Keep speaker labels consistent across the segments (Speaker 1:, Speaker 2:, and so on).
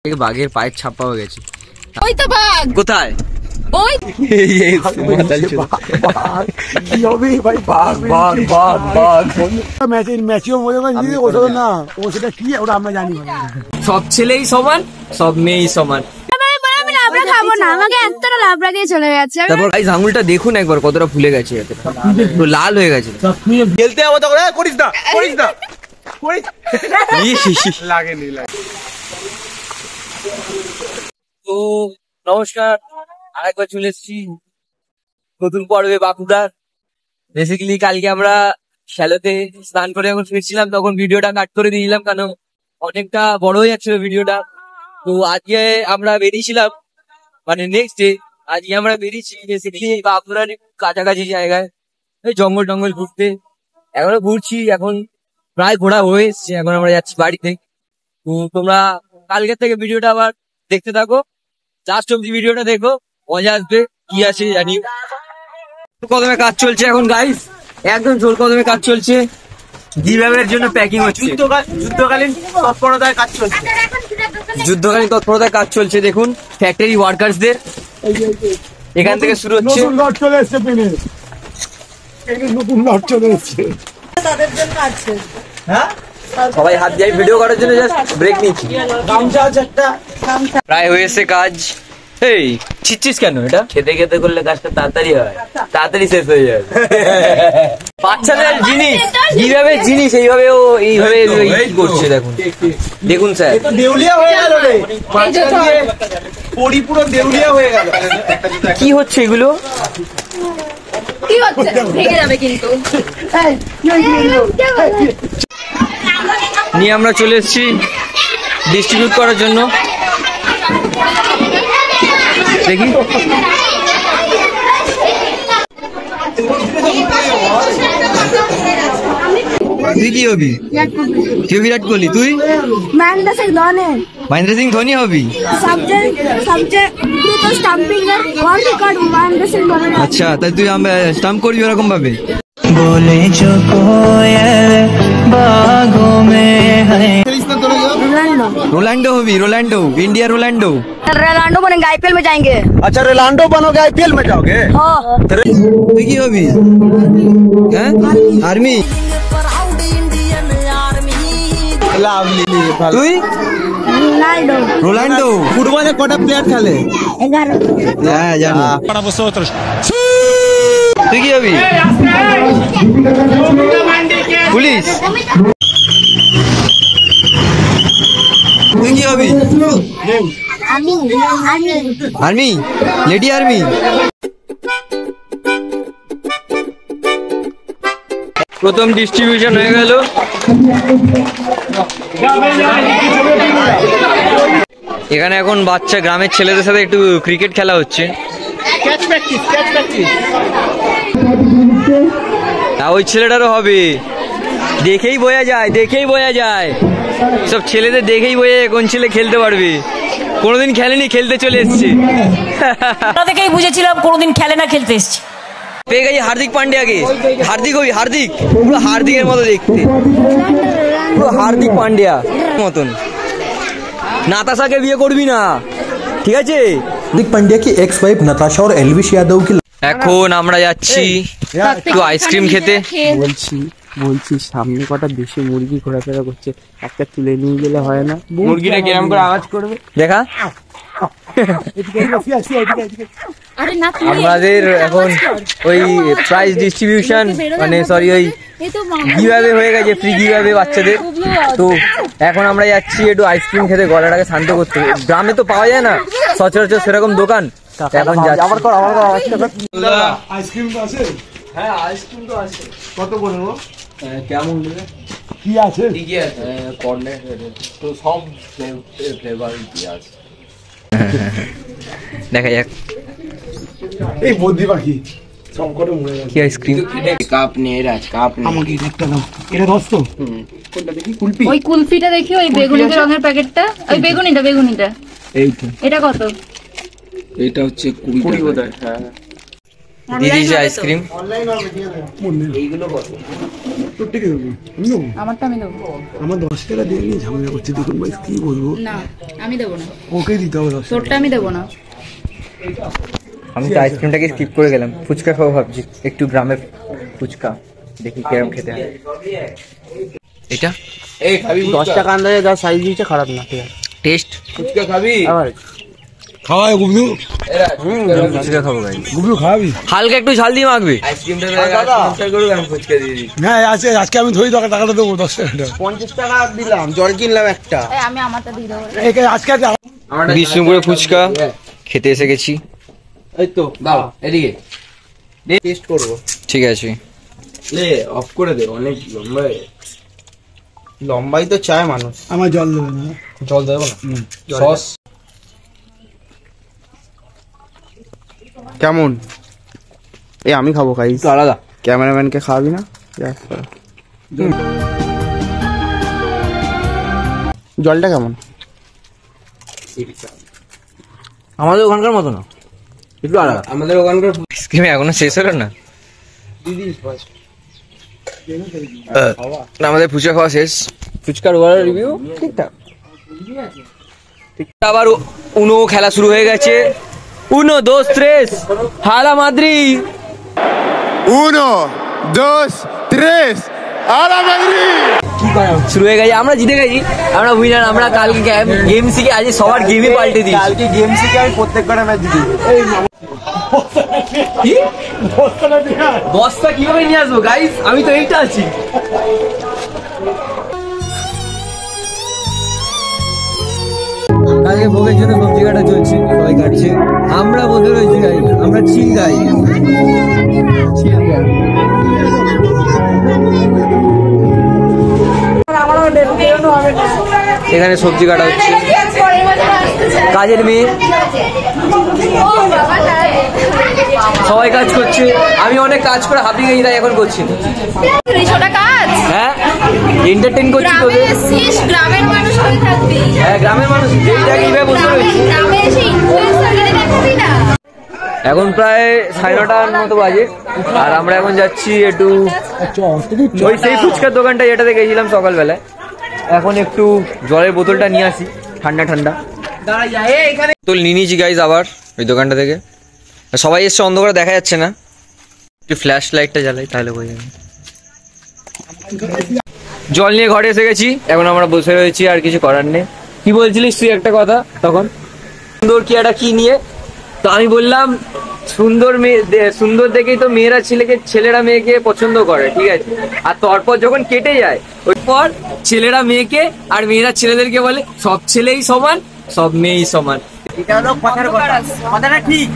Speaker 1: বাঘের পায়ের ছাপ পাওয়া গেছে।
Speaker 2: ওই তো বাঘ।
Speaker 1: কোথায়?
Speaker 2: ওই
Speaker 3: কি হবে ভাই? বাঘ বাঘ বাঘ বাঘ ম্যাচেও মনে করেন ওটা না, ও সেটা কি ওটা আমরা জানি না।
Speaker 1: সব ছেলেই সমান, সব মেয়েই সমান।
Speaker 2: খাবো না, আমাকে এতটা লাবড়া দিয়ে চলে গেছে।
Speaker 1: তারপর গাইস আঙুলটা দেখুন একবার কতটা ফুলে গেছে, তো লাল হয়ে গেছে।
Speaker 3: খেলতে যাবো তখন করিস না, করিস না, লাগেনি।
Speaker 1: তো নমস্কার, আরেকবার চলে এসেছি নতুন পর্বে বাকুদার। বেসিক্যালি কালকে আমরা শ্যালোতে স্নান করে যখন ফিরছিলাম তখন ভিডিওটা কাট করে দিয়েছিলাম, কারণ অনেকটা বড় হয়ে যাচ্ছিল ভিডিওটা। তো আজকে আমরা বেরিয়েছিলাম, মানে নেক্সট ডে আজকে আমরা বেরিয়েছি বেসিক্যালি বাকুড়ার কাছাকাছি জায়গায়, এই জঙ্গল টঙ্গল ঘুরতে। এখনো ঘুরছি, এখন প্রায় ঘোরা হয়ে এসছে, এখন আমরা যাচ্ছি বাড়িতে। তো তোমরা কালকের থেকে ভিডিওটা আবার দেখতে থাকো, লাস্ট অব্দি ভিডিওটা দেখো, মজা আসবে। কি আছে জানি। কদমে কাজ চলছে এখন গাইস, একদম জোর কদমে কাজ চলছে। গিভঅ্যাওয়ের জন্য প্যাকিং হচ্ছে,
Speaker 3: যুদ্ধকালীন তৎপরতায় কাজ চলছে।
Speaker 1: যুদ্ধকালীন তৎপরতায় কাজ চলছে। দেখুন ফ্যাক্টরি ওয়ার্কার্সদের এখান থেকে শুরু হচ্ছে।
Speaker 3: নতুন লট চলে এসছে, নতুন লট চলে এসছে তাদের জন্য আছে। হ্যাঁ,
Speaker 1: সবাই হাত দিয়ে ভিডিও করার জন্য জাস্ট ব্রেক নিচ্ছি।
Speaker 3: গামছা আছে একটা,
Speaker 1: প্রায় হয়েছে কাজ। এই ছিচ্ছিস কেন? এটা খেতে খেতে করলে কাজটা তাড়াতাড়ি হয়, তাড়াতাড়ি শেষ হয়ে যায়। বাচ্চাদের জিনিস কিভাবে জিনিস এইভাবে ও এইভাবে করছে। দেখুন দেখুন স্যার,
Speaker 3: দেউলিয়া হয়ে গেল রে, পরিপূরক দেউলিয়া হয়ে গেল।
Speaker 1: কি হচ্ছে এগুলো?
Speaker 2: কি হচ্ছে? ভেঙে যাবে কিন্তু।
Speaker 1: নিয়ে আমরা চলে এসেছি ডিস্ট্রিবিউট করার জন্য। দেখি তুই কি হবি? তুই বিরাট কোহলি, তুই
Speaker 2: महेंद्र सिंह धोनी।
Speaker 1: মহেন্দ্র সিং ধোনি হবি?
Speaker 2: तो स्टंपिंग है, वर्ल्ड रिकॉर्ड महेंद्र सिंह धोनी।
Speaker 1: আচ্ছা, তাই তুই স্টাম্প করবি ওরকম ভাবে?
Speaker 4: बोले जो कोयल बागों में है।
Speaker 2: रोनाल्डो।
Speaker 1: रोनाल्डो हबी? Ronaldo, India Ronaldo.
Speaker 2: रोनाल्डो बनेंगे, आईपीएल में जाएंगे।
Speaker 3: अच्छा, रोनाल्डो बनोगे, आईपीएल में जाओगे?
Speaker 2: हाँ।
Speaker 1: তুই কি হবি? হ্যাঁ, আর্মি। তুই
Speaker 2: रोनाल्डो।
Speaker 1: রোনাল্ডো।
Speaker 3: ফুটবলে কটা প্লেয়ার খেলে?
Speaker 2: 11।
Speaker 1: হ্যাঁ জানি। তুই কি হবি? পুলিশ। তুই কি হবি? Army, lady army. প্রথম ডিস্ট্রিবিউশন হয়ে গেল। এখানে এখন বাচ্চা গ্রামের ছেলেদের সাথে একটু ক্রিকেট খেলা হচ্ছে। ওই ছেলেটারও হবে, দেখেই বোঝা যায়, দেখেই বোঝা যায়। সব ছেলেদের দেখেই বোঝা যায় কোন ছেলে খেলতে পারবে। কোনোদিন খেলেনি, খেলতে চলে এসছে।
Speaker 5: দেখেই বুঝেছিলাম কোনোদিন খেলে না, খেলতে এসছে।
Speaker 1: পেয়ে গেছি হার্দিক পান্ডিয়াকে। হার্দিক হবি? হার্দিক পুরো হার্দিকের মতো দেখতে, পুরো হার্দিক পান্ডিয়া মতন। নাতাশাকে বিয়ে করবি না, ঠিক আছে?
Speaker 6: हार्दिक पांड्या की एक्स वाइफ नताशा और एल्विश यादव की।
Speaker 1: এখন আমরা যাচ্ছি একটু আইসক্রিম খেতে।
Speaker 7: বলছি সামনে কটা দেশি মুরগি ঘোরাফেরা করছে, একটা তুলে নিয়ে গেলে হয় না?
Speaker 1: মুরগিটা কিরম করে আওয়াজ করবে দেখা। আমাদের এখন ওই প্রাইজ ডিস্ট্রিবিউশন, মানে সরি ওই গিভঅ্যাওয়ে হয়ে গেছে, ফ্রি গিভঅ্যাওয়ে বাচ্চাদের। তো এখন আমরা যাচ্ছি একটু আইসক্রিম খেতে, গলাটাকে শান্ত করতে। গ্রামে তো পাওয়া যায় না সচরাচর সেরকম দোকান। এখন যাচ্ছি।
Speaker 3: আইসক্রিম তো আছে?
Speaker 1: হ্যাঁ আইসক্রিম তো আছে।
Speaker 3: কত করে গো?
Speaker 1: কেমন দেবে?
Speaker 3: কি আছে?
Speaker 1: ঠিকই আছে, কর্নেট তো সব ফ্লেভার আছে। দেখা যাক।
Speaker 3: এই বদ্রি পাখি সংকটে মরে গেছে।
Speaker 1: কি আইসক্রিম? কাপ নিয়ে রাজ, কাপ
Speaker 3: আমাকে একটা দাও। এটা দশ তো? কোনটা দেখি? কুলফি।
Speaker 2: ওই কুলফিটা দেখি, ওই বেগুনি রঙের প্যাকেটটা, ওই বেগুনিটা।
Speaker 1: এইটা
Speaker 2: এটা কত?
Speaker 1: এটা হচ্ছে 20 বোধহয়। হ্যাঁ দিদি আইসক্রিম।
Speaker 3: অনলাইন হবে, দিয়ে দাও।
Speaker 1: এইগুলো কত?
Speaker 3: তোর থেকে দেবো আমি দেবো
Speaker 2: আমারটা আমি দেবো
Speaker 3: আমার 10 টাকা দিয়ে নিয়ে ঝামেলা করছি দেখুন ভাই কি বলবো
Speaker 2: না আমি দেবো না
Speaker 3: ওকে দিতে হবে 10 টাকা
Speaker 2: তোরটা আমি দেবো না
Speaker 7: আমি তো আইসক্রিমটাকে স্কিপ করে গেলাম, ফুচকা খাবো ভাবছি, একটু গ্রামের ফুচকা দেখি কিরম খেতে হয়।
Speaker 1: এটা
Speaker 7: 10 টাকা আন্দাজে যা সাইজ দিয়েছে খারাপ না, ঠিক আছে।
Speaker 1: টেস্ট ফুচকা খাবি?
Speaker 7: আবার
Speaker 3: খাওয়াই গুবলু
Speaker 7: ফুচকা খাবো ভাই।
Speaker 3: গুবলু খাওয়াবি
Speaker 1: হালকা একটু ঝাল দিয়ে মাখবি। আইসক্রিমটা আমি ফুচকা দিয়ে দিই।
Speaker 3: না আজকে আমি ধরি টাকাটা দেবো 10 টাকাটা
Speaker 7: 50 টাকা দিলাম, জল কিনলাম একটা।
Speaker 2: আমি আমারটা দিয়ে দেবো
Speaker 3: আজকে
Speaker 1: বিষ্ণুপুরে ফুচকা খেতে এসে গেছি।
Speaker 7: এই তো
Speaker 1: দাও এদিকে,
Speaker 7: টেস্ট করবো।
Speaker 1: ঠিক আছে।
Speaker 7: লে অফ করে দে, অনেক লম্বাই তো চায় মানুষ।
Speaker 3: আমার জল দেবে না
Speaker 7: জল দেবো না, সস কেমন? এই আমি খাবো, খাই
Speaker 1: আলাদা।
Speaker 7: ক্যামেরাম্যানকে খাওয়াবি না? জলটা কেমন?
Speaker 1: আমাদের ওখানকার মতো না, একটু আলাদা।
Speaker 7: আমাদের ওখানকার
Speaker 1: আইসক্রিম এখনো শেষ হলো না। আমাদের ফুচকা খাওয়া শেষ। ফুচকার ওভারঅল রিভিউ ঠিকঠাক। আবার উনো খেলা শুরু হয়ে গেছে। উনো dos tres হালা মাদ্রি।
Speaker 3: 1 2 3 আলা মাদ্রি
Speaker 1: শুরু হয়ে গেছে, আমরা জিতে গেছি, আমরা উইনার। আমরা কালকে গেম শিখে আজ সবার গেমই পাল্টে দিই।
Speaker 7: কালকে গেম শিখে আমি প্রত্যেকটা ম্যাচ জিতি।
Speaker 1: বস্তা কিভাবে নিয়ে আসবো গাইস, আমি তো এইটা আছি। কালকে ভোগের জন্য সবজি কাটা চলছে, সবাই কাটছে, আমরা বসে রয়েছি গাই, আমরা চিল গাই। এখানে সবজি কাটা হচ্ছে, কাজের মেয়ে সবাই কাজ করছে। আমি অনেক কাজ করে হাঁপিয়ে গেছি, তাই এখন করছি না।
Speaker 2: কাজ
Speaker 1: হ্যাঁ এন্টারটেইন করছি তোদের।
Speaker 2: গ্রামের মানুষ হয়ে থাকবি,
Speaker 1: হ্যাঁ গ্রামের মানুষ যেই জায়গায় এইভাবে বসে রয়েছে।
Speaker 2: গ্রামে এসে ইনফ্লুয়েন্সার দেখাবি না।
Speaker 1: এখন প্রায় 9:30 মতো বাজে, আর আমরা এখন যাচ্ছি একটু ওই সেই ফুচকার দোকানটা যেটাতে গেছিলাম সকালবেলায়। এখন একটু জলের বোতলটা নিয়ে আসি, ঠান্ডা ঠান্ডা বোতল নিয়ে নিয়েছি গাইজ আবার ওই দোকানটা থেকে। সবাই এসছে, অন্ধকারে দেখা যাচ্ছে না, একটু ফ্ল্যাশ লাইটটা জ্বালাই তাহলে বোঝা যাবে। জল নিয়ে ঘরে এসে গেছি, এখন আমরা বসে রয়েছি, আর কিছু করার নেই। কি বলছিলিস তুই একটা কথা তখন, সুন্দর কি একটা কি নিয়ে? তো আমি বললাম সুন্দর মেয়ে, সুন্দর দেখেই তো মেয়েরা ছেলেরা মেয়েকে পছন্দ করে, ঠিক আছে। আর তারপর যখন কেটে যায়, ওই পর ছেলেরা মেয়েকে আর মেয়েরা ছেলেদেরকে বলে সব ছেলেই সমান, সব মেয়েই সমান।
Speaker 7: এটা হলো কথার কথা, কথাটা ঠিক,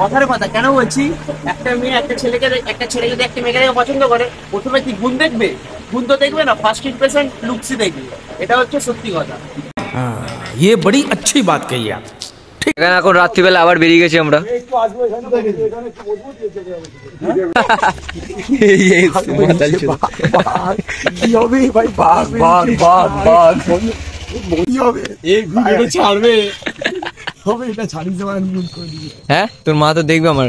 Speaker 7: কথার কথা। কেন বলছি, একটা মেয়ে একটা ছেলে যদি একটা মেয়েকে পছন্দ করে, প্রথমে কি গুণ দেখবে? গুণ তো দেখবে না, ফার্স্ট ইমপ্রেশন লুকসই দেখবে। এটা হচ্ছে সত্যি কথা।
Speaker 8: ये बड़ी अच्छी बात कही आप।
Speaker 1: এখানে এখন রাত্রিবেলা আবার বেরিয়ে গেছি আমরা।
Speaker 3: কি হবে ভাই, বাঘ বাঘ বাঘ বাঘ কি হবে? এই ভিডিওটা ছাড়বে হবে, এটা ছাড়িস দেওয়ার নিয়ম করে দিবি।
Speaker 1: হ্যাঁ তোর মা তো দেখবে আমার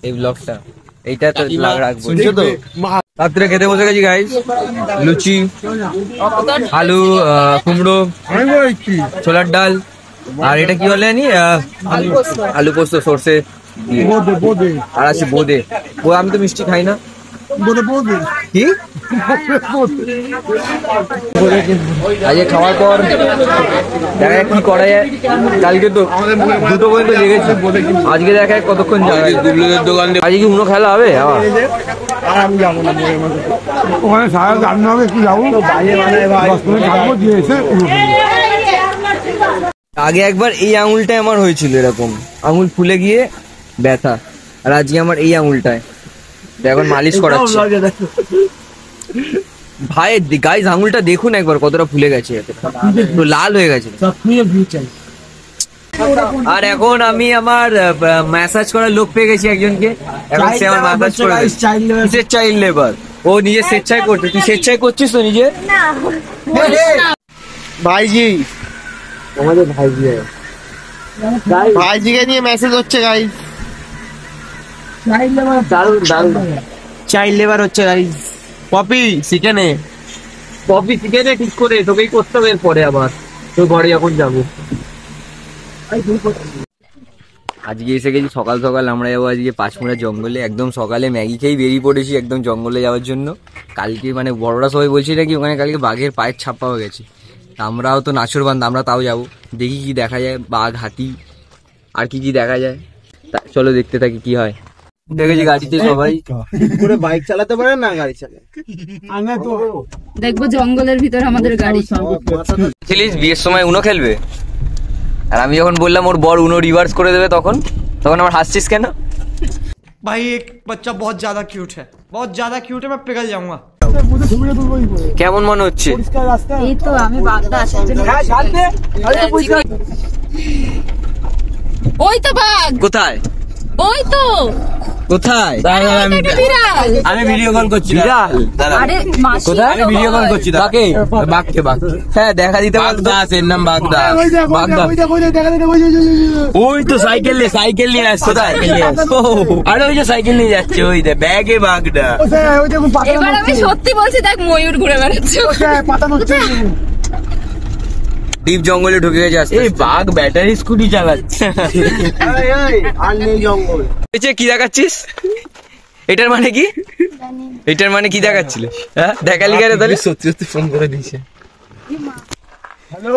Speaker 1: এই ব্লগটা, এইটা তো রাখবো।
Speaker 3: তো
Speaker 1: রাত্রে খেতে বসে গেছি গাইস, লুচি, আলু, কুমড়ো, ছোলার ডাল, আর এটা কি বলে জানি, আলু পোস্ত সর্ষে দিয়ে।
Speaker 3: বোদে বোদে
Speaker 1: আর আছে বোদে। আমি তো মিষ্টি খাই না।
Speaker 3: বোদে বোদে
Speaker 1: কি আজকে খাওয়ার পর দেখা যাক কি করা যায়। কালকে তো 2টো পর্যন্ত লেগেছে, আজকে দেখা যাক কতক্ষণ যাবে। আজকে কি উনো খেলা হবে আবার?
Speaker 3: আর আমি যাবো না, ওখানে সারা রান্না হবে, একটু যাবো 10 মিনিট থাকবো, দিয়ে এসে
Speaker 1: আগে একবার এই আঙুলটায় আমার হয়েছিল এরকম, আঙুল ফুলে গিয়ে ব্যথা, আর আজকে আমার এই আঙুলটায় এখন মালিশ করাচ্ছে ভাই। গাইস আঙুলটা দেখুন একবার কতটা ফুলে গেছে, পুরো লাল হয়ে গেছে। আর এখন আমি আমার ম্যাসাজ করার লোক পেয়ে গেছি একজনকে, এখন সে আমার ম্যাসাজ করে কিসের চাইল্ড লেবার, ও নিজে স্বেচ্ছায় করছে। তুই স্বেচ্ছায় করছিস তো নিজে?
Speaker 7: ভাইজি, আমাদের ভাইজিকে নিয়ে মেসেজ হচ্ছে গাইস, চাইল্ড লেবার হচ্ছে গাইস।
Speaker 1: পপি শিখে নে, পপি শিখে নে ঠিক করে, তোকেই করতে হবে এরপরে আবার তোর ঘরে যখন যাবো। আজকে এসে গেছি সকাল সকাল, আমরা যাবো আজকে পাঁচমুড়া জঙ্গলে। একদম সকালে ম্যাগি খেয়েই বেরিয়ে পড়েছি একদম জঙ্গলে যাওয়ার জন্য। কালকে মানে বড়রা সবাই বলছি নাকি ওখানে কালকে বাঘের পায়ের ছাপ পাওয়া গেছে। আমরাও তো নাছোড়বান্ধা, আমরা তাও যাবো, দেখি কি দেখা যায়, বাঘ হাতি আর কি কি দেখা যায়। চলো দেখতে থাকি কি হয়। দেখেছি গাড়িতে সবাই
Speaker 7: করে বাইক চালাতে পারে না, গাড়ি চালায়
Speaker 2: দেখবো জঙ্গলের ভিতর আমাদের গাড়ি।
Speaker 1: ছিলিস বিয়ের সময় উনো খেলবে, আর আমি যখন বললাম ওর বর উনো রিভার্স করে দেবে তখন আমার হাসছিস কেন?
Speaker 9: भाई एक बच्चा बहुत ज्यादा क्यूट है, बहुत ज्यादा क्यूट है, मैं पिघल जाऊंगा।
Speaker 1: কেমন মনে হচ্ছে?
Speaker 2: এই তো আমি বাগদা আসার জন্য। ওই তো বাঘ,
Speaker 1: কোথায়?
Speaker 2: ওই তো
Speaker 1: কোথায়?
Speaker 2: বিড়াল।
Speaker 1: আমি ভিডিও কল করছি। বিড়াল?
Speaker 2: আরে মাসি,
Speaker 1: কোথায়? আমি ভিডিও কল করছি। কাকে? বাঘকে। বাঘ? হ্যাঁ দেখা দিতে বাগদা আছে, এর নাম বাগদা। বাগদা ওই তো সাইকেল নিয়ে আসছে। কোথায়? আরে ওই যে সাইকেল নিয়ে যাচ্ছে, ওই দে ব্যাগে বাগদা।
Speaker 2: এবার আমি সত্যি বলছি, দেখ ময়ূর ঘুরে বেড়াচ্ছে।
Speaker 1: ডিপ জঙ্গলে ঢুকে গেছে আস্তে আস্তে। এই বাঘ ব্যাটারি স্কুটি চালাচ্ছে।
Speaker 7: আর নেই জঙ্গল।
Speaker 1: কি দেখাচ্ছিস? এটার মানে কি? এটার মানে কি দেখাচ্ছিল? হ্যাঁ দেখালি কেন তাহলে? সত্যি সত্যি ফোন করে দিয়েছে।
Speaker 3: হ্যালো,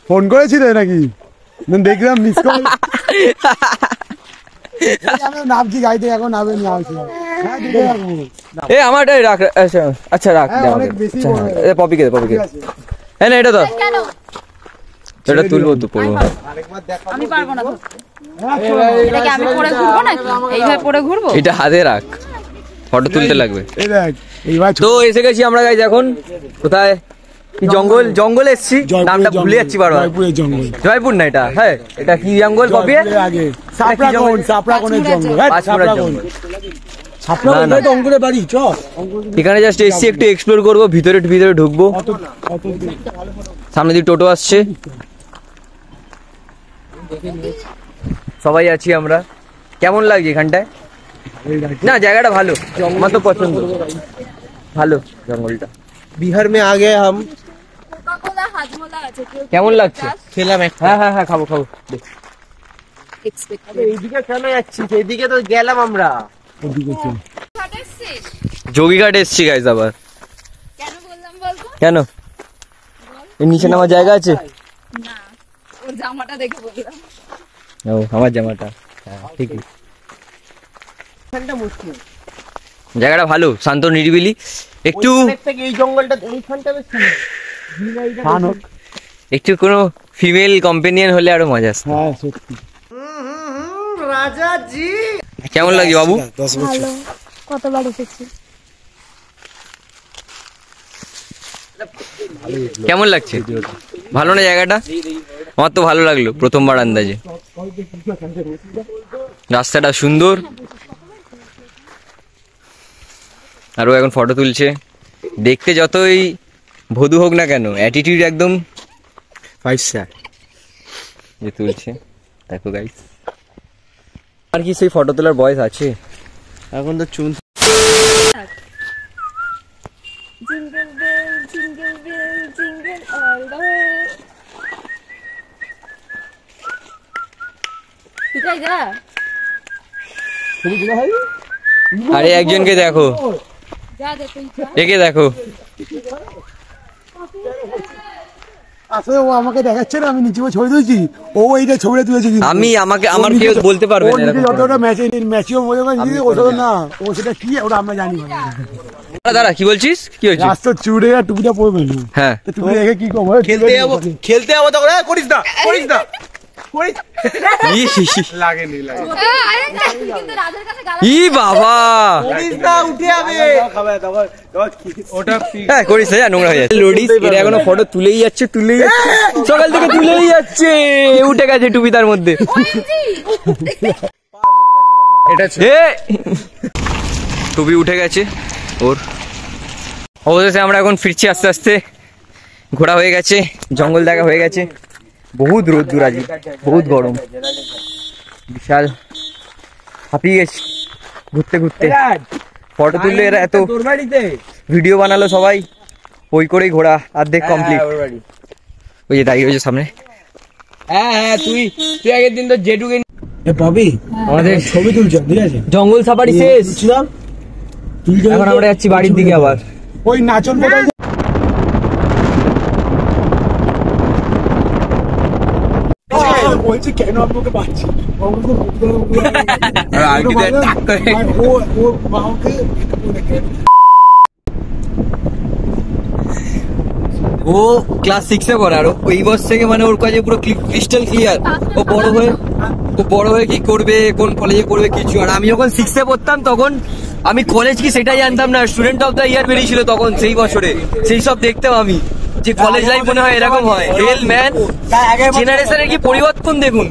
Speaker 3: ফোন করেছিলে নাকি? দেখলাম মিস কল। নামছি গাড়িতে, এখন নামে নিয়ে আসছি।
Speaker 1: এ আমারটাই রাখ। আচ্ছা রাখ। পপিকে দে, পপিকে। হ্যাঁ না এটা তো এটা তুলবো তো পড়বো।
Speaker 2: আমি পারবো না। এটাকে আমি পরে ঘুরবো নাকি? এইভাবে পরে ঘুরবো?
Speaker 1: এটা হাতে রাখ, ফটো তুলতে লাগবে।
Speaker 3: এই দেখ এইবার
Speaker 1: তো এসে গেছি আমরা গাইজ এখন। কোথায়? কি জঙ্গলে এসছি, নামটা ভুলে যাচ্ছি বারবার।
Speaker 3: জয়পুরের জঙ্গল।
Speaker 1: জয়পুর না এটা, হ্যাঁ এটা কি জঙ্গল? কপি
Speaker 3: আগে সাপড়াকোনের জঙ্গল। অঙ্কুরের বাড়ি। চ
Speaker 1: এখানে জাস্ট এসছি একটু এক্সপ্লোর করবো, ভিতরে ঢুকবো। সামনে দিয়ে টোটো আসছে, সবাই আছি আমরা। কেমন লাগছে এখানটায়? না জায়গাটা ভালো, আমার তো পছন্দ, ভালো জঙ্গলটা।
Speaker 7: বিহার মে আগে হাম।
Speaker 1: কেমন লাগছে?
Speaker 7: খেলাম একটা।
Speaker 1: হ্যাঁ খাবো।
Speaker 7: এইদিকে কেন যাচ্ছিস? এইদিকে তো গেলাম আমরা।
Speaker 1: যোগীঘাট এসছি গাইজ আবার।
Speaker 2: কেন বললাম বলতো?
Speaker 1: কেন? এর নিচে নামার জায়গা আছে?
Speaker 2: না, ওর জামাটা দেখে বললাম।
Speaker 1: ও আমার জামাটা, হ্যাঁ ঠিকই। জায়গাটা ভালো, শান্ত নিরিবিলি। একটু
Speaker 7: এই জঙ্গলটা এইখানটা বেশ
Speaker 1: একটু কোনো ফিমেল কম্পেনিয়ন হলে আরো মজা আসতো।
Speaker 3: হ্যাঁ সত্যি।
Speaker 7: রাজা জি।
Speaker 1: কেমন লাগছে বাবু?
Speaker 2: ভালো, কতবার এসেছি।
Speaker 1: কেমন লাগছে? ভালো না জায়গাটা? আমার তো ভালো লাগলো প্রথমবার আন্দাজে। রাস্তাটা সুন্দর, আর ও এখন ফটো তুলছে। দেখতে যতই ভদু হোক না কেন, অ্যাটিটিউড একদম 5 স্টার যে তুলছে। দেখো গাইস, আর কি সেই ফটো তোলার বয়স আছে?
Speaker 7: এখন তো চুন।
Speaker 2: Jingle bell jingle all the way. ঠিক আছে যা।
Speaker 1: আরে একজনকে দেখো,
Speaker 2: যা দে তুই যা।
Speaker 1: একে দেখো।
Speaker 3: আসলে ও আমাকে দেখাচ্ছে না, আমি নিচে ছবি তুলছি, ও এইটা ছবিটা তুলেছে।
Speaker 1: আমার কেউ বলতে পারবে না
Speaker 3: যতটা ম্যাচিও মনে করে না, ও সেটা কি ওটা আমরা জানি না।
Speaker 1: দাঁড়া, কি বলছিস? কি হয়েছে?
Speaker 3: রাস্তা চুড়ে আর টুপিটা পরবে না।
Speaker 1: হ্যাঁ
Speaker 3: তুমি দেখে কি করবো?
Speaker 7: খেলতে যাবো তখন করিস না। লাগেনি
Speaker 2: কিন্তু রাজের কাছে গাল
Speaker 1: ই বাবা,
Speaker 7: করিস না, উঠে যাবে।
Speaker 1: হ্যাঁ করিস না, নোংরা হয়ে যাচ্ছে। লোডিস এটা এখনো ফটো তুলেই যাচ্ছে, সকাল থেকে তুলেই যাচ্ছে। উঠে গেছে টুপি তার মধ্যে। এটা টুপি উঠে গেছে ওর। অবশেষে আমরা এখন ফিরছি আস্তে আস্তে। ঘোরা হয়ে গেছে, জঙ্গল দেখা হয়ে গেছে। বহুত রোদ্দুর আজ, বহুত গরম, বিশাল হাঁপিয়ে গেছি ঘুরতে ঘুরতে। ফটো তুললো এরা, এত ভিডিও বানালো সবাই, ওই করেই ঘোরা অর্ধেক কমপ্লিট। ওই যে দাঁড়িয়ে রয়েছে সামনে। হ্যাঁ তুই আগের দিন তো জেটুকে
Speaker 3: পাবি
Speaker 1: আমাদের
Speaker 3: ছবি তুলছ, ঠিক আছে?
Speaker 1: জঙ্গল সাফারি শেষ, এখন আমরা যাচ্ছি বাড়ির দিকে। আবার
Speaker 3: ওই নাচন কোথায় বলছি কেন আপনাকে পাচ্ছি
Speaker 1: ও ক্লাস 6 এ পড়ে, আর এই বছর থেকে মানে ওর কাছে পুরো ক্রিস্টাল ক্লিয়ার ও বড় হয়ে কি করবে, কোন কলেজে পড়বে কিছু। আর আমি যখন 6 এ পড়তাম তখন আমি কলেজ কি সেটাই জানতাম না, স্টুডেন্ট অফ দ্য ইয়ার বেরিয়েছিল তখন সেই বছরে, সেই সব দেখতাম আমি যে কলেজ লাইফ মনে হয় এরকম হয়। হেল ম্যান, জেনারেশনের কি পরিবর্তন দেখুন।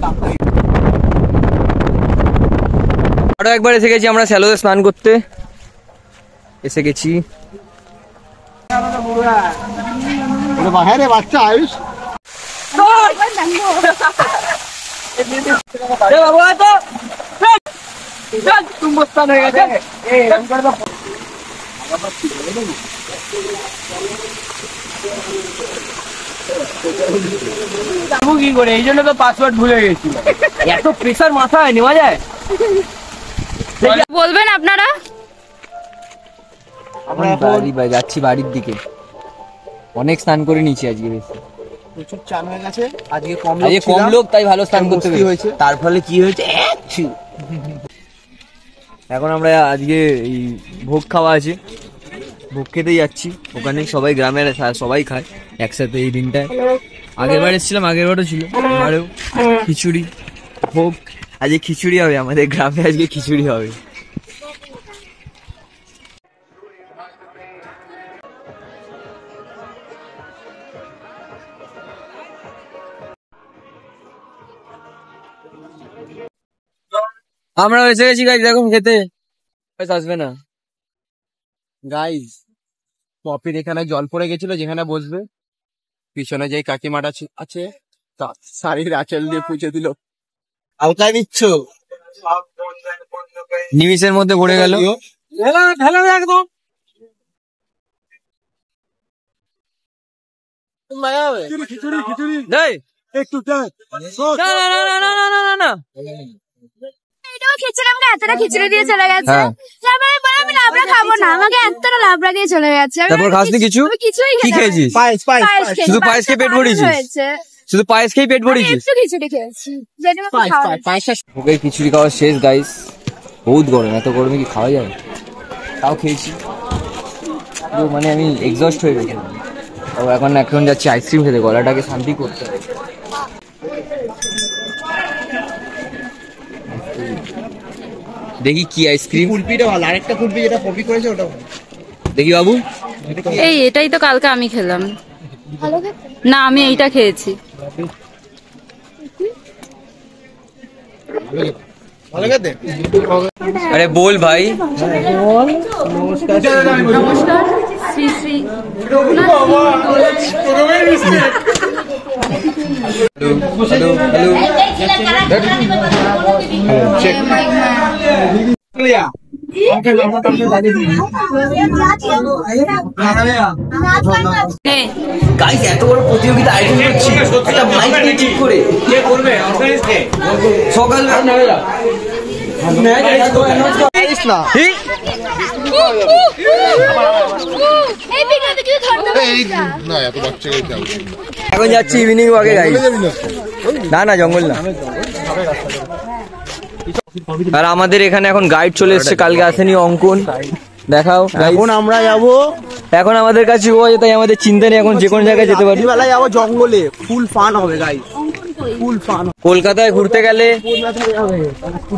Speaker 1: আরো একবার এসে গেছি আমরা শ্যালোতে স্নান করতে, এসে গেছি।
Speaker 3: বাচ্চা আয়ুষ
Speaker 1: কি করে, এই জন্য তো পাসওয়ার্ড ভুলে গেছি। এত প্রেসার মাথায় নেওয়া যায়?
Speaker 2: বলবেন আপনারা?
Speaker 1: আমরা যাচ্ছি বাড়ির দিকে, অনেক স্নান করে নিয়েছি আজকে, বেশি
Speaker 7: প্রচুর চান হয়ে গেছে আজকে,
Speaker 1: কম লোক তাই ভালো স্নান করতে হয়েছে। তার ফলে কি হয়েছে, এখন আমরা আজকে এই ভোগ খাওয়া আছে, ভোগ খেতে যাচ্ছি। ওখানে সবাই গ্রামের সবাই খায় একসাথে এই দিনটায়। আগের বার এসেছিলাম, আগের বারও ছিল, এবারেও খিচুড়ি ভোগ। আজকে খিচুড়ি হবে আমাদের গ্রামে, আজকে খিচুড়ি হবে। আমরা এসে গেছি গাইজ, এখন খেতে আসবে না
Speaker 3: গাইজ। পপির এখানে জল পড়ে গেছিল, যেখানে বসবে পিছনে যেই কাকিমাটা আছে শাড়ির আঁচল দিয়ে পুছে দিল। হালকা নিচ্ছ,
Speaker 1: নিমিষের মধ্যে পড়ে গেল।
Speaker 3: একদম একটু
Speaker 2: খিচুড়ি আমাকে এতটা খিচুড়ি দিয়ে চলে গেছে, আমি লাবড়া খাবো না, আমাকে এতটা লাবড়া দিয়ে চলে গেছে।
Speaker 1: তারপর খাসনি কিছু? কি খেয়েছিস? শুধু পায়েস খেয়ে পেট ভরিয়েছিস? শুধু পায়েস খেয়ে পেট ভরিয়েছিস?
Speaker 2: খিচুড়ি খেয়েছি,
Speaker 1: ভোগের খিচুড়ি খাওয়া শেষ গাইস। বহুত গরম, এত গরমে কি খাওয়া যায়? তাও খেয়েছি, মানে আমি এক্সস্ট হয়ে গেছি। এখন যাচ্ছি আইসক্রিম খেতে, গলাটাকে শান্তি করতে হবে। দেখি কি আইসক্রিম।
Speaker 7: কুলপিটা ভালো, আরেকটা কুলপি যেটা পপি করেছে ওটা
Speaker 1: দেখি বাবু।
Speaker 2: এটাই তো কালকে আমি খেলাম না, আমি এইটা খেয়েছি।
Speaker 1: আরে বল ভাই।
Speaker 2: নমস্কার, শ্রী শ্রী
Speaker 1: গাইস এত বড় প্রতিযোগিতা আয়োজন করছি, একটা মাইক নিয়ে ঠিক করে কে করবে সকালবেলা এখন যাচ্ছি ইভিনিং ওয়াকে গাইস। না জঙ্গল না। আর আমাদের এখানে এখন গাইড চলে এসেছে, কালকে আসেনি অঙ্কন। দেখাও, এখন আমরা যাবো, এখন আমাদের কাছে ও আছে, তাই আমাদের চিন্তা নেই, এখন যে কোনো জায়গায় যেতে পারি।
Speaker 7: বেলা যাবো জঙ্গলে, ফুল ফান হবে গাইস, ফুল ফান।
Speaker 1: কলকাতায় ঘুরতে গেলে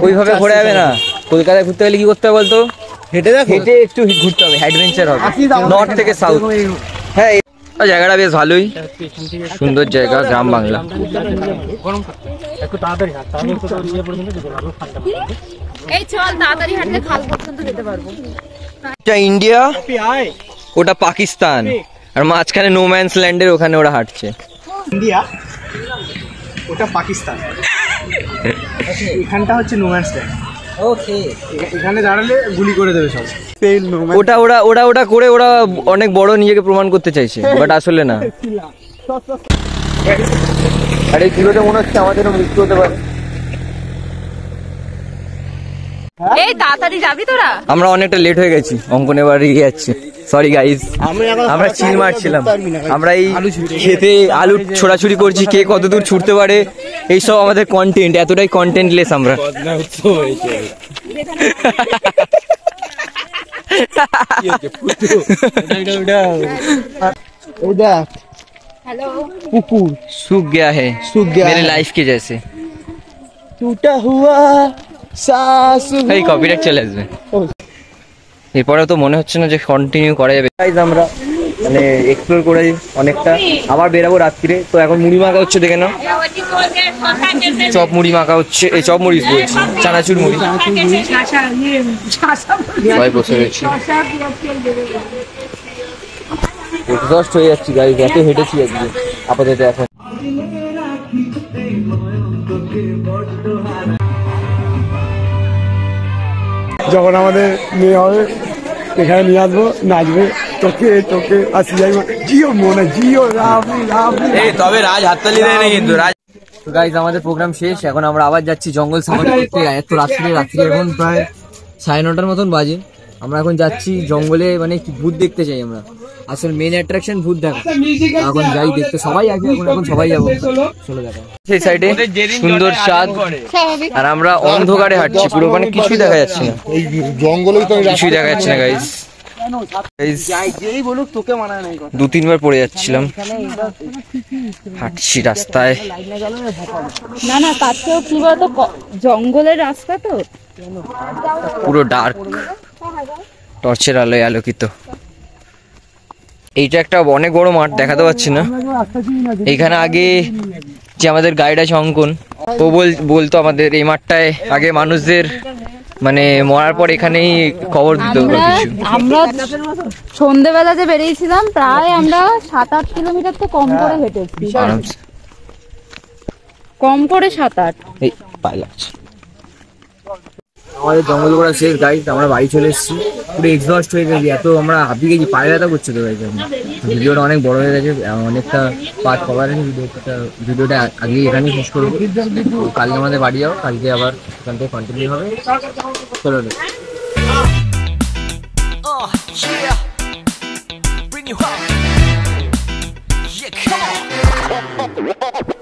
Speaker 1: ওইভাবে ঘোরা যাবে না, কলকাতায় ঘুরতে গেলে কি করতে হবে বলতো, হেঁটে একটু ঘুরতে হবে, অ্যাডভেঞ্চার হবে, নর্থ থেকে সাউথ। হ্যাঁ জায়গাটা বেশ ভালোই, সুন্দর জায়গা, গ্রাম বাংলা।
Speaker 2: এই চল তাড়াতাড়ি হাঁটলে খাল পর্যন্ত যেতে পারবো।
Speaker 1: এটা ইন্ডিয়া, ওটা পাকিস্তান, আর মাঝখানে নো ম্যানস ল্যান্ডের ওখানে ওরা হাঁটছে।
Speaker 7: ইন্ডিয়া, ওটা পাকিস্তান, এখানটা হচ্ছে নো ম্যানস ল্যান্ড।
Speaker 3: এখানে দাঁড়ালে গুলি করে দেবে সব।
Speaker 1: ওটা ওরা ওরা ওটা করে ওরা অনেক বড় নিজেকে প্রমাণ করতে চাইছে, বাট আসলে না। আর এই ধুলোতে মনে হচ্ছে আমাদেরও মৃত্যু হতে পারে।
Speaker 2: এই তাড়াতাড়ি যাবি তোরা?
Speaker 1: আমরা অনেকটা লেট হয়ে গেছি, অঙ্কন এবার এগিয়ে যাচ্ছে। সরি গাইস, আমরা চিল মারছিলাম। আমরা এই খেতে আলু ছোড়াছুড়ি করছি, কে কতদূর ছুটতে পারে, এইসব আমাদের কন্টেন্ট। এতটাই কন্টেন্টলেস আমরা।
Speaker 2: हेलो
Speaker 3: কুকুর
Speaker 1: सूख गया है,
Speaker 3: सूख गया
Speaker 1: मेरे
Speaker 3: है।
Speaker 1: लाइफ के जैसे।
Speaker 3: টুটা হুয়া সাস
Speaker 1: এই কপিরাইট চলে আসবে। এরপরে তো মনে হচ্ছে না যে কন্টিনিউ করা যাবে। গাইস আমরা মানে এক্সপ্লোর করে অনেকটা, আবার বেরাবো রাত্রিরে। তো এখন মুড়ি মাখা হচ্ছে, দেখে নাও। চপ মুড়ি মাখা হচ্ছে, এই চপ মুড়ি বলছি, চানাচুর মুড়ি। সবাই বসে রয়েছি, এক্সস্ট হয়ে যাচ্ছি গাইস, এত হেঁটেছি আজকে। আপাতত এখন
Speaker 10: যখন আমাদের মেয়ে হবে এখানে নিয়ে আসবো, নাচবে, তোকে তোকে আসি যাই জিও মনে জিও
Speaker 3: তবে রাজ হাততালি দেয় না কিন্তু। রাজ
Speaker 1: গাইজ আমাদের প্রোগ্রাম শেষ, এখন আমরা আবার যাচ্ছি জঙ্গল সাফারি করতে। এত রাত্রে এখন প্রায় 9:30 মতন বাজে। আমরা এখন যাচ্ছি জঙ্গলে, মানে কি ভূত দেখতে চাই আমরা। আসলে মেন অ্যাট্রাকশন ভূত দেখা। এখন যাই দেখতে, সবাই আছে এখন সবাই যাবো। চলো দেখা। সেই সাইডে সুন্দর স্বাদ, আর আমরা অন্ধকারে হাঁটছি পুরো, মানে কিছুই দেখা যাচ্ছে না।
Speaker 10: এই জঙ্গলে তো
Speaker 1: কিছুই দেখা যাচ্ছে না গাইজ।
Speaker 3: যেই বলুক তোকে মানায় নাই।
Speaker 1: 2-3 বার পড়ে যাচ্ছিলাম, হাঁটছি রাস্তায়।
Speaker 2: না না, তার থেকেও কি বলতো, জঙ্গলের রাস্তা তো
Speaker 1: পুরো ডার্ক, টর্চের আলোয় আলোকিত। এইটা একটা অনেক বড় মাঠ, দেখাতে পাচ্ছি না। এইখানে আগে যে আমাদের গাইড আছে অঙ্কন, ও বলতো আমাদের এই মাঠটায় আগে মানুষদের মানে মরার পর এখানেই কবর দিত।
Speaker 2: আমরা সন্ধ্যেবেলা যে বেরিয়েছিলাম, প্রায় আমরা 7-8 কিলোমিটার তো কম করে হেঁটেছি, কম করে 7-8।
Speaker 1: এই পায়ে লাগছে। আমাদের জঙ্গল করা শেষ গাইড, আমরা বাড়ি চলে এসেছি, পুরো এক্সস্ট হয়ে গেছি। এত আমরা হাঁপিয়ে গেছি, পায়ে ব্যথা করছে তো গাইড। ভিডিওটা অনেক বড় হয়ে গেছে, অনেকটা পার্ট কভার আছে। ভিডিওটা আগে এখানেই শেষ করবো। কালকে আমাদের বাড়ি যাও, কালকে আবার এখান থেকে কন্টিনিউ হবে। চলো
Speaker 11: Bring you up. Yeah, come on.